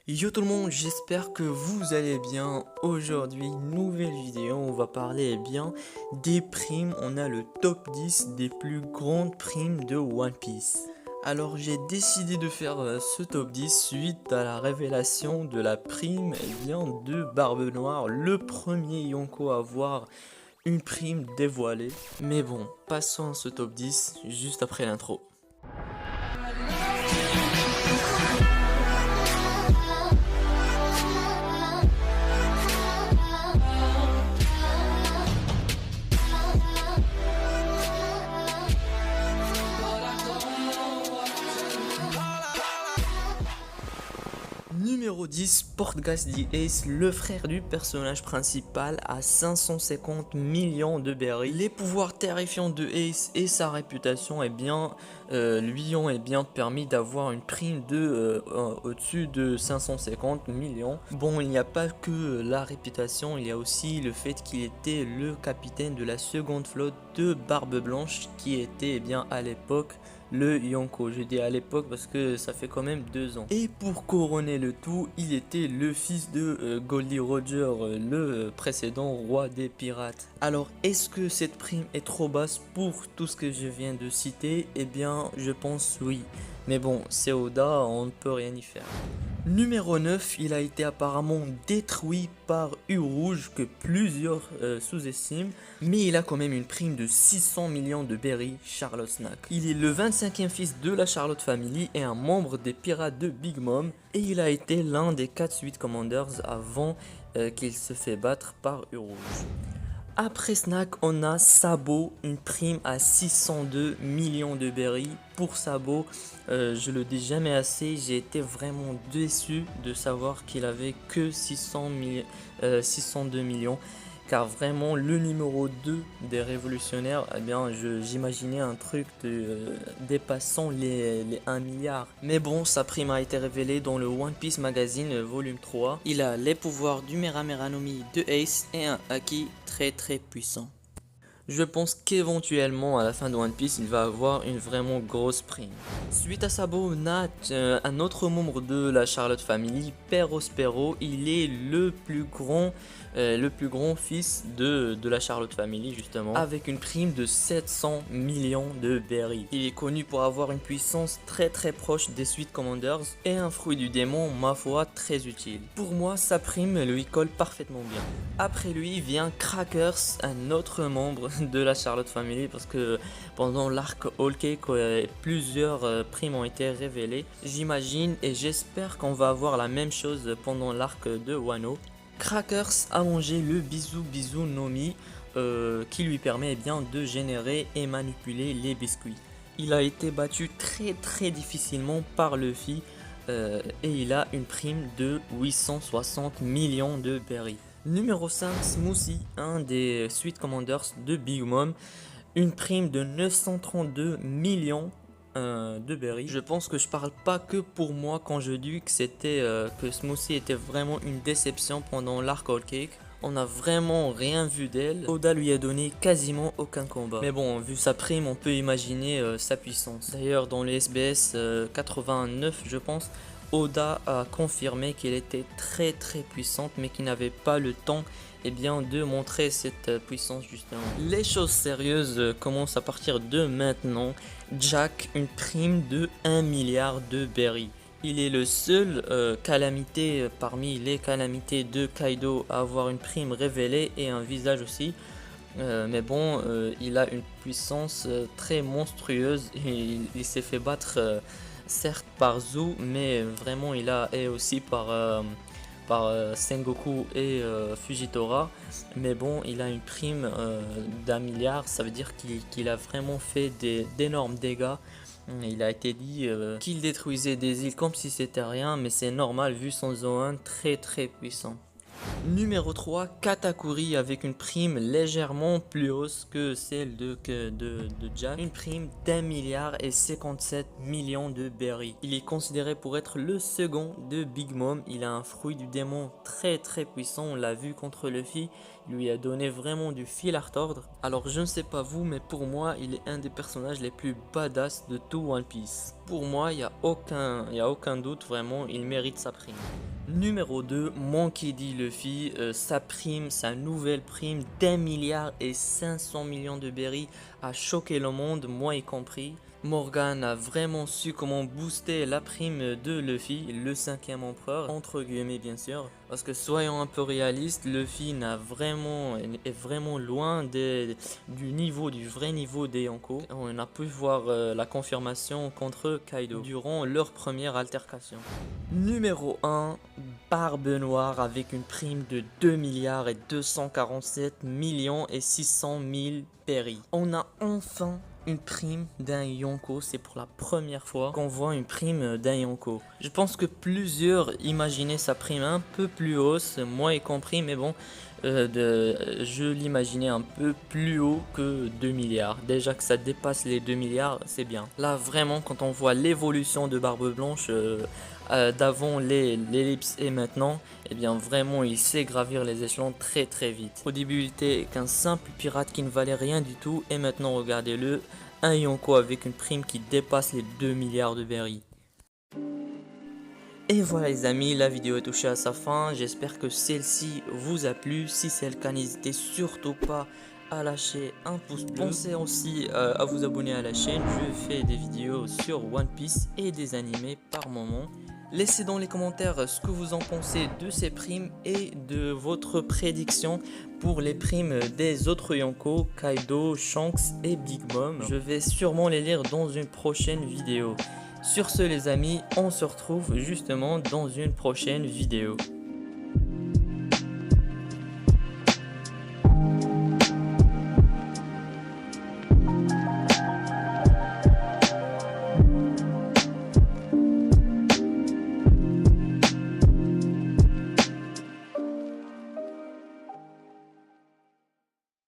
Yo tout le monde, j'espère que vous allez bien. Aujourd'hui, nouvelle vidéo, on va parler des primes. On a le top 10 des plus grandes primes de One Piece. Alors j'ai décidé de faire ce top 10 suite à la révélation de la prime de Barbe Noire, le premier Yonko à avoir une prime dévoilée. Mais bon, passons à ce top 10 juste après l'intro. Numéro 10, Portgas the Ace, le frère du personnage principal, à 550 millions de berries. Les pouvoirs terrifiants de Ace et sa réputation lui ont permis d'avoir une prime de au-dessus de 550 millions. Bon, il n'y a pas que la réputation, il y a aussi le fait qu'il était le capitaine de la seconde flotte de Barbe Blanche, qui était à l'époque le Yonko. Je dis à l'époque parce que ça fait quand même 2 ans. Et pour couronner le tout, il était le fils de Goldie Roger, le précédent roi des pirates. Alors, est-ce que cette prime est trop basse pour tout ce que je viens de citer? Eh bien, je pense oui. Mais bon, c'est Oda, on ne peut rien y faire. Numéro 9, il a été apparemment détruit par U-Rouge que plusieurs sous-estiment, mais il a quand même une prime de 600 millions de berries, Charlotte Snack. Il est le 25e fils de la Charlotte Family et un membre des pirates de Big Mom, et il a été l'un des 4 Suite Commanders avant qu'il se fait battre par U-Rouge. Après Snack, on a Sabo, une prime à 602 millions de berries. Pour Sabo, je le dis jamais assez, j'ai été vraiment déçu de savoir qu'il avait que 602 millions. Car vraiment, le numéro 2 des révolutionnaires, j'imaginais un truc dépassant les 1 milliard. Mais bon, sa prime a été révélée dans le One Piece Magazine volume 3. Il a les pouvoirs du Mera no Mi de Ace et un Haki très puissant. Je pense qu'éventuellement à la fin de One Piece, il va avoir une vraiment grosse prime. Suite à Sabo, on a un autre membre de la Charlotte Family, Perospero. Il est le plus grand fils de la Charlotte Family justement, avec une prime de 700 millions de berries. Il est connu pour avoir une puissance très proche des Suite Commanders et un fruit du démon, ma foi, très utile. Pour moi, sa prime lui colle parfaitement bien. Après lui vient Crackers, un autre membre de la Charlotte Family, parce que pendant l'arc Whole Cake, plusieurs primes ont été révélées. J'imagine et j'espère qu'on va avoir la même chose pendant l'arc de Wano. Crackers a mangé le bisou Nomi, qui lui permet de générer et manipuler les biscuits. Il a été battu très difficilement par Luffy, et il a une prime de 860 millions de berries. Numéro 5, Smoothie, un des Suite Commanders de Big Mom, une prime de 932 millions de berries. Je pense que je parle pas que pour moi quand je dis que Smoothie était vraiment une déception pendant l'arc Whole Cake. On n'a vraiment rien vu d'elle. Oda lui a donné quasiment aucun combat. Mais bon, vu sa prime, on peut imaginer sa puissance. D'ailleurs, dans le SBS 89, je pense, Oda a confirmé qu'elle était très puissante, mais qu'il n'avait pas le temps de montrer cette puissance justement. Les choses sérieuses commencent à partir de maintenant. Jack, une prime de 1 milliard de berries. Il est le seul calamité parmi les calamités de Kaido à avoir une prime révélée et un visage aussi. Mais bon, il a une puissance très monstrueuse. Il s'est fait battre certes par Zou, mais vraiment et aussi par Sengoku et Fujitora. Mais bon, il a une prime d'1 milliard, ça veut dire qu'il a vraiment fait d'énormes dégâts. Il a été dit qu'il détruisait des îles comme si c'était rien, mais c'est normal vu son Zoan très puissant. Numéro 3, Katakuri, avec une prime légèrement plus hausse que celle de Jack. Une prime d'1 milliard et 57 millions de berries. Il est considéré pour être le second de Big Mom. Il a un fruit du démon très puissant, on l'a vu contre Luffy. lui a donné vraiment du fil à retordre. Alors je ne sais pas vous, mais pour moi il est un des personnages les plus badass de tout One Piece. Pour moi il n'y a aucun doute, vraiment il mérite sa prime. Numéro 2, Monkey D. Luffy, sa nouvelle prime d'1 milliard et 500 millions de berries a choqué le monde, moi y compris. Morgan a vraiment su comment booster la prime de Luffy, le 5e empereur, entre guillemets bien sûr. Parce que soyons un peu réalistes, Luffy est vraiment loin du vrai niveau des Yonko. On a pu voir la confirmation contre Kaido durant leur première altercation. Numéro 1, Barbe Noire avec une prime de 2 milliards et 247 millions et 600 000 berries. On a enfin une prime d'un Yonko, c'est pour la première fois qu'on voit une prime d'un Yonko. Je pense que plusieurs imaginaient sa prime un peu plus hausse, moi y compris, mais bon, je l'imaginais un peu plus haut que 2 milliards. Déjà que ça dépasse les 2 milliards, c'est bien. Là vraiment, quand on voit l'évolution de Barbe Blanche d'avant l'ellipse et maintenant, eh bien vraiment il sait gravir les échelons très vite. Au début il était qu'un simple pirate qui ne valait rien du tout, et maintenant regardez-le, un Yonko avec une prime qui dépasse les 2 milliards de berries. Et voilà les amis, la vidéo est touchée à sa fin, j'espère que celle-ci vous a plu. Si c'est le cas, n'hésitez surtout pas à lâcher un pouce bleu. Pensez aussi à vous abonner à la chaîne, je fais des vidéos sur One Piece et des animés par moment. Laissez dans les commentaires ce que vous en pensez de ces primes et de votre prédiction pour les primes des autres Yonko, Kaido, Shanks et Big Mom. Je vais sûrement les lire dans une prochaine vidéo. Sur ce les amis, on se retrouve justement dans une prochaine vidéo.